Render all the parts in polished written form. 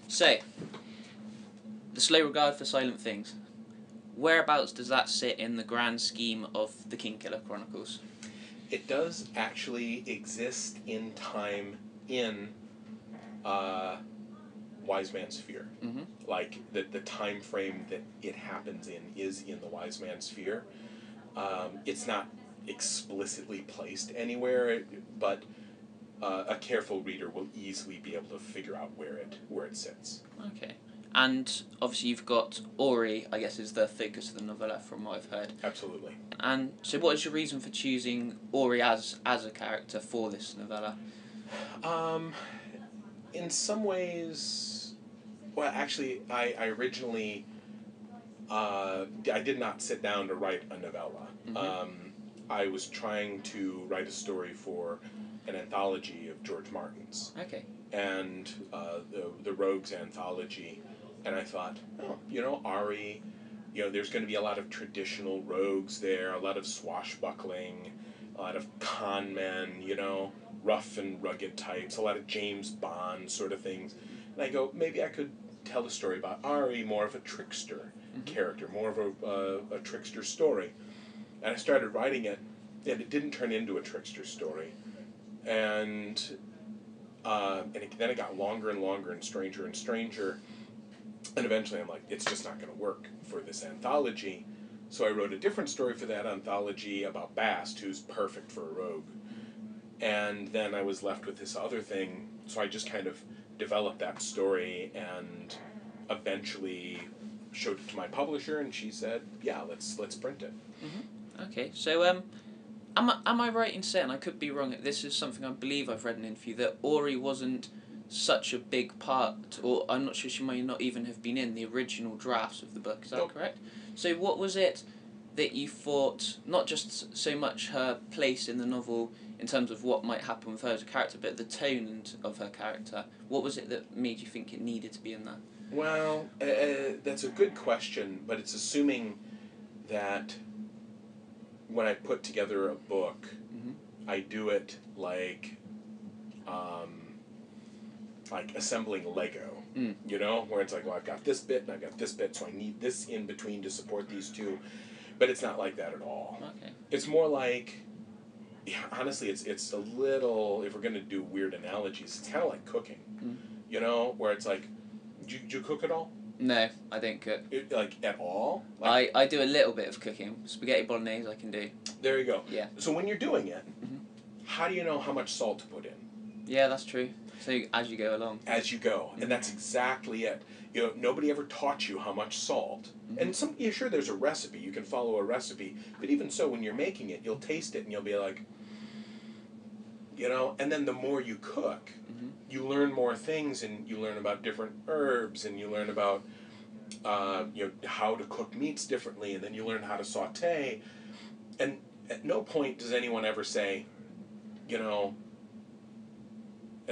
So, the slow regard for silent things. Whereabouts does that sit in the grand scheme of the Kingkiller Chronicles? It does actually exist in time in Wise Man's Sphere. Mm-hmm. Like, the time frame that it happens in is in the Wise Man's Sphere. It's not explicitly placed anywhere, but a careful reader will easily be able to figure out where it sits. Okay. And obviously you've got Auri, I guess, is the focus of the novella from what I've heard. Absolutely. And so what is your reason for choosing Auri as a character for this novella? In some ways, well, actually, I originally, I did not sit down to write a novella. Mm-hmm. I was trying to write a story for an anthology of George Martin's. Okay. And the Rogues anthology. And I thought, Auri, there's going to be a lot of traditional rogues there, a lot of swashbuckling, a lot of con men, rough and rugged types, a lot of James Bond sort of things. And I go, maybe I could tell a story about Auri, more of a trickster character, more of a trickster story. And I started writing it, and it didn't turn into a trickster story. And then it got longer and longer and stranger. And eventually I'm like, it's just not going to work for this anthology. So I wrote a different story for that anthology about Bast, who's perfect for a rogue. And then I was left with this other thing, so I just kind of developed that story and eventually showed it to my publisher, and she said, yeah, let's print it. Mm-hmm. Okay, so am I right in saying, I could be wrong, this is something I believe I've read in an interview, that Auri wasn't such a big part, or I'm not sure, she may not even have been in the original drafts of the book, is that Nope. correct? So what was it that you thought, not just so much her place in the novel in terms of what might happen with her as a character, but the tone of her character, what was it that made you think it needed to be in there? Well, that's a good question, but it's assuming that when I put together a book, I do it like assembling Lego, where it's like, well, I've got this bit and I've got this bit, so I need this in between to support these two. But it's not like that at all. Okay. It's more like, honestly, it's a little, if we're going to do weird analogies, it's kind of like cooking, where it's like, do you cook at all? No, I don't cook. Like, at all? I do a little bit of cooking. Spaghetti bolognese I can do. There you go. Yeah. So when you're doing it, how do you know how much salt to put in? Yeah, that's true. So as you go along. As you go. And that's exactly it. Nobody ever taught you how much salt. And sure, there's a recipe. You can follow a recipe. But even so, when you're making it, you'll taste it and you'll be like, and then the more you cook, you learn more things, and you learn about different herbs, and you learn about how to cook meats differently, and then you learn how to saute. And at no point does anyone ever say,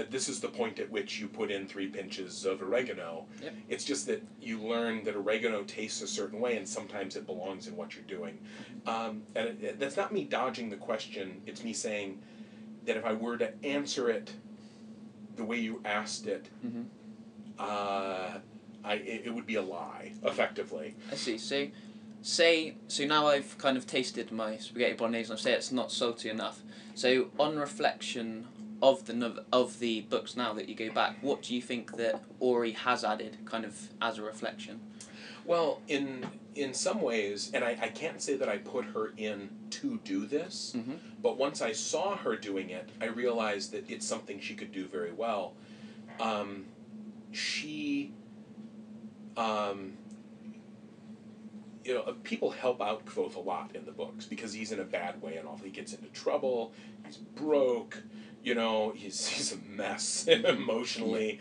this is the point at which you put in 3 pinches of oregano. Yep. It's just that you learn that oregano tastes a certain way, and sometimes it belongs in what you're doing. And that's not me dodging the question. It's me saying that if I were to answer it the way you asked it, it would be a lie, effectively. I see. So now I've kind of tasted my spaghetti bolognese, and I say it's not salty enough. So on reflection of the books now that you go back, what do you think that Auri has added, kind of as a reflection? Well, in some ways, and I can't say that I put her in to do this, but once I saw her doing it, I realized that it's something she could do very well. People help out Kvothe a lot in the books because he's in a bad way and all. He gets into trouble, he's broke, he's a mess emotionally.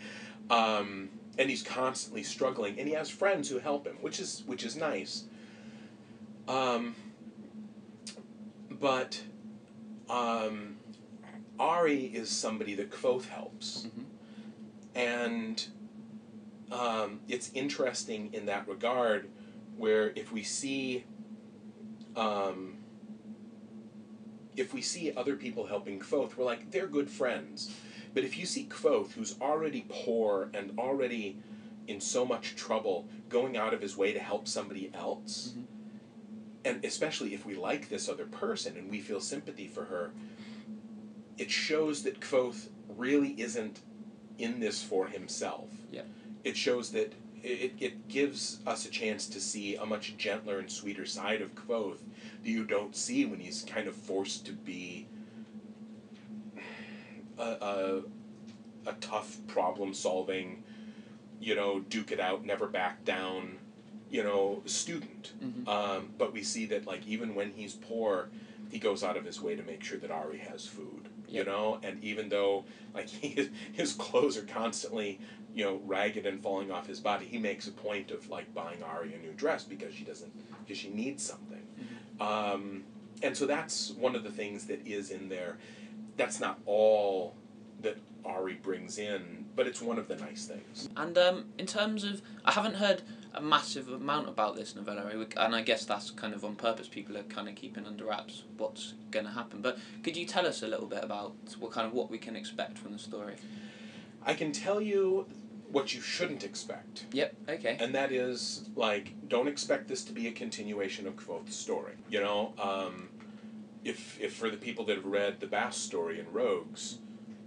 And he's constantly struggling, and he has friends who help him, which is nice. But Auri is somebody that Kvothe helps, and it's interesting in that regard, where if we see other people helping Kvothe, we're like, they're good friends. But if you see Kvothe, who's already poor and already in so much trouble, going out of his way to help somebody else. Mm-hmm. And especially if we like this other person and we feel sympathy for her, it shows that Kvothe really isn't in this for himself. Yeah. It shows that it gives us a chance to see a much gentler and sweeter side of Kvothe that you don't see when he's kind of forced to be a tough problem-solving, duke it out, never back down, student. Mm-hmm. But we see that, like, even when he's poor, he goes out of his way to make sure that Auri has food, Yep. and even though, like, his clothes are constantly, ragged and falling off his body, he makes a point of, like, buying Auri a new dress because she needs something. Mm-hmm. And so that's one of the things that is in there. That's not all that Auri brings in, but it's one of the nice things. And in terms of, I haven't heard a massive amount about this novella, and I guess that's kind of on purpose. People are kind of keeping under wraps what's going to happen. But could you tell us a little bit about what we can expect from the story? I can tell you what you shouldn't expect. Yep. Okay. And that is, like, don't expect this to be a continuation of Kvothe's story. If for the people that have read the Bast story in Rogues,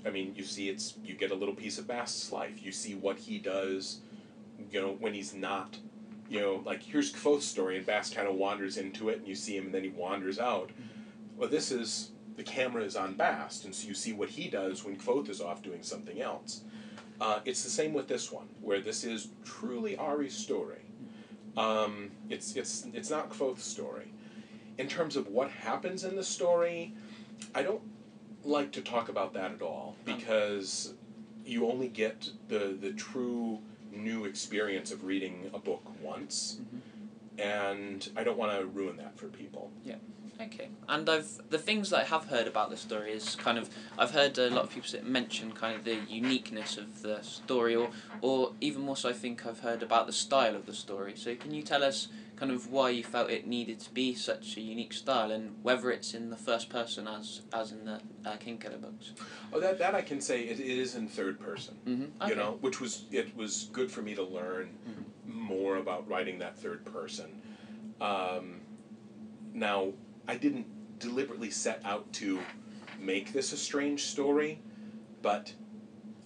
I mean, you get a little piece of Bast's life. You see what he does, when he's not, like, here's Kvothe's story, and Bast kind of wanders into it, and you see him, and then he wanders out. Well, the camera is on Bast, and so you see what he does when Kvothe is off doing something else. It's the same with this one, where this is truly Auri's story. It's not Kvothe's story. In terms of what happens in the story, I don't like to talk about that at all, because you only get the true new experience of reading a book once, and I don't want to ruin that for people. Yeah. Okay. And the things that I have heard about the story is kind of, I've heard a lot of people mention kind of the uniqueness of the story, or even more so I think I've heard about the style of the story. So can you tell us kind of why you felt it needed to be such a unique style, and whether it's in the first person as in the Kingkiller books? Oh, that I can say it is in third person. Mm-hmm. Okay. Which was good for me to learn more about writing that third person. Now, I didn't deliberately set out to make this a strange story, but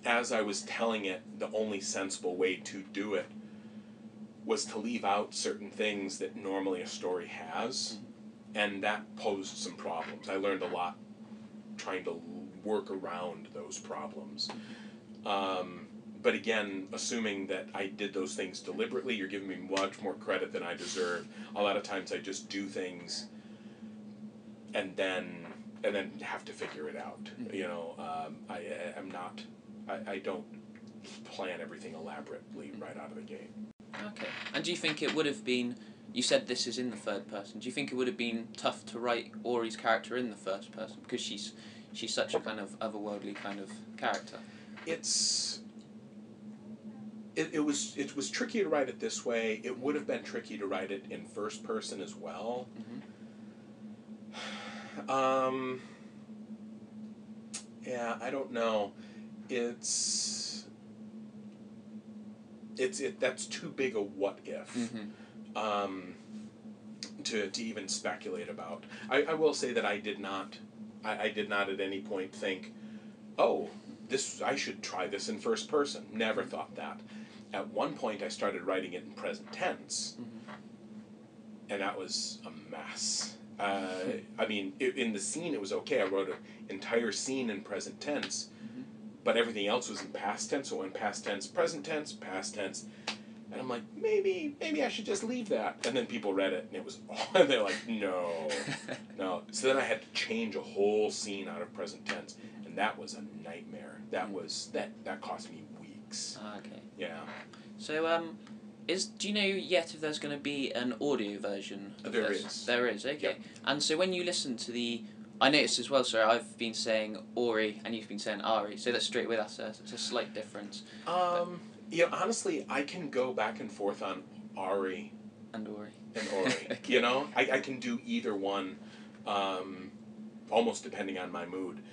as I was telling it, the only sensible way to do it was to leave out certain things that normally a story has, and that posed some problems. I learned a lot trying to work around those problems. But again, assuming that I did those things deliberately, you're giving me much more credit than I deserve. A lot of times I just do things and then have to figure it out. I don't plan everything elaborately right out of the gate. Okay. And do you think it would have been, you said this is in the third person, do you think it would have been tough to write Auri's character in the first person, because she's such a kind of otherworldly kind of character? It was tricky to write it this way. It would have been tricky to write it in first person as well. Yeah, I don't know. That's too big a what if to even speculate about. I will say that I did not at any point think, oh, I should try this in first person. Never thought that. At one point I started writing it in present tense, and that was a mess. I mean, in the scene it was okay. I wrote an entire scene in present tense, but everything else was in past tense. So in past tense, present tense, past tense, and I'm like, maybe I should just leave that. And then people read it, and it was, and they're like, no. So then I had to change a whole scene out of present tense, and that was a nightmare. That cost me weeks. Okay. Yeah. So do you know yet if there's going to be an audio version of There this? is. There is, okay. Yep. And so when you listen to I noticed as well, sir, I've been saying Auri and you've been saying Auri, so that's straight away, it's a slight difference. Honestly, I can go back and forth on Auri. And Auri. Okay. I can do either one, almost depending on my mood.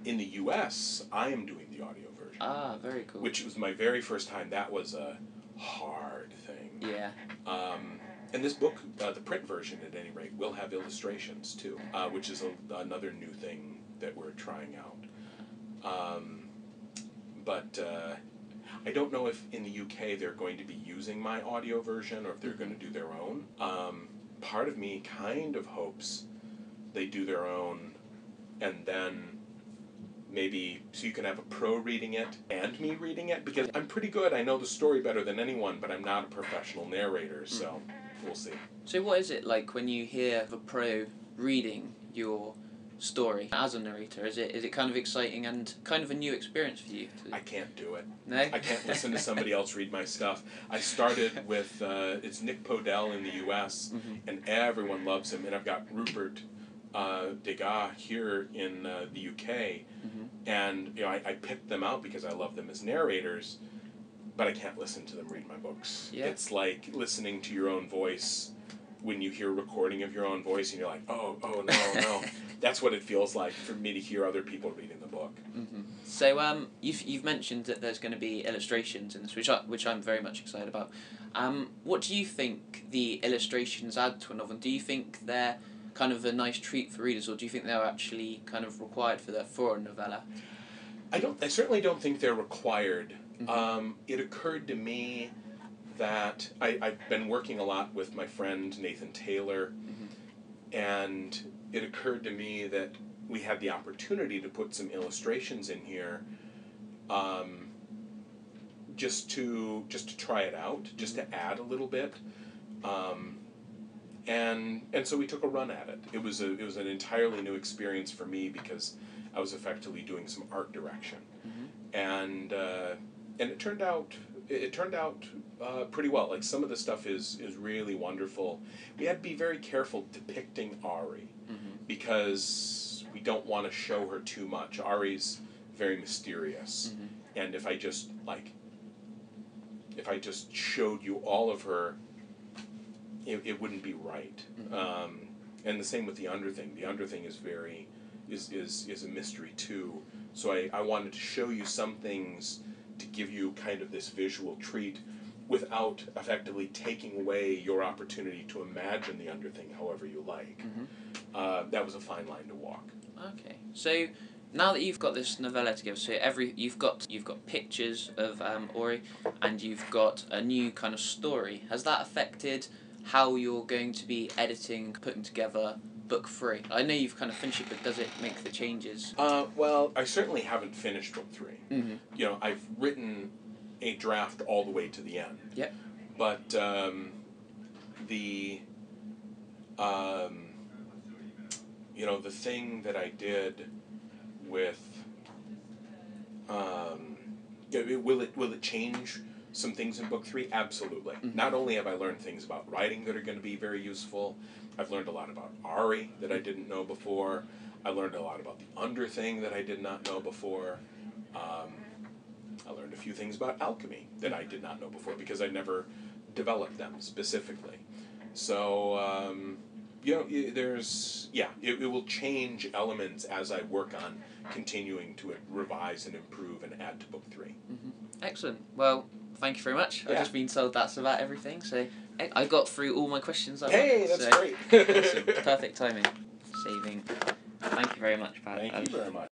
In the US, I am doing the audio version. Ah, very cool. Which was my very first time. That was a hard thing. Yeah. And this book, the print version at any rate, will have illustrations too, which is another new thing that we're trying out. But I don't know if in the UK they're going to be using my audio version or if they're going to do their own. Part of me kind of hopes they do their own, and then maybe so you can have a pro reading it and me reading it, because I'm pretty good. I know the story better than anyone, but I'm not a professional narrator, so we'll see. So what is it like when you hear a pro reading your story as a narrator? Is it kind of exciting and kind of a new experience for you? I can't do it. No? I can't listen to somebody else read my stuff. I started with, it's Nick Podell in the US, and everyone loves him, and I've got Rupert Degas here in the UK, and you know I picked them out because I love them as narrators, but I can't listen to them read my books. Yeah. It's like listening to your own voice when you hear a recording of your own voice and you're like, oh no. That's what it feels like for me to hear other people reading the book. So you've mentioned that there's going to be illustrations in this, which I'm very much excited about. What do you think the illustrations add to a novel? Do you think they're kind of a nice treat for readers, or do you think they're actually kind of required for a novella? I certainly don't think they're required. It occurred to me that I've been working a lot with my friend Nathan Taylor, and it occurred to me that we had the opportunity to put some illustrations in here, just to try it out, just to add a little bit, and so we took a run at it. It was an entirely new experience for me because I was effectively doing some art direction, and it turned out pretty well. Like, some of the stuff is really wonderful. We had to be very careful depicting Auri, because we don't want to show her too much. Auri's very mysterious, and if I just showed you all of her, it wouldn't be right. And the same with the Underthing. The Underthing is a mystery too. So I wanted to show you some things to give you kind of this visual treat without effectively taking away your opportunity to imagine the Underthing however you like. That was a fine line to walk. Okay, so now that you've got this novella together, so you've got pictures of Auri, and you've got a new kind of story. Has that affected how you're going to be editing, putting together book 3? I know you've kind of finished it, but does it make the changes? Well, I certainly haven't finished book 3. You know, I've written a draft all the way to the end. Yep. But you know, the thing that I did with will it change some things in book 3? Absolutely. Not only have I learned things about writing that are going to be very useful, I've learned a lot about Auri that I didn't know before. I learned a lot about the Underthing that I did not know before. I learned a few things about alchemy that I did not know before because I never developed them specifically. So, you know, it will change elements as I work on continuing to revise and improve and add to book 3. Excellent. Well, thank you very much. I've just been told that's about everything, so I got through all my questions. Hey, that's great. Awesome. Perfect timing. Saving. Thank you very much, Pat. Thank you very much.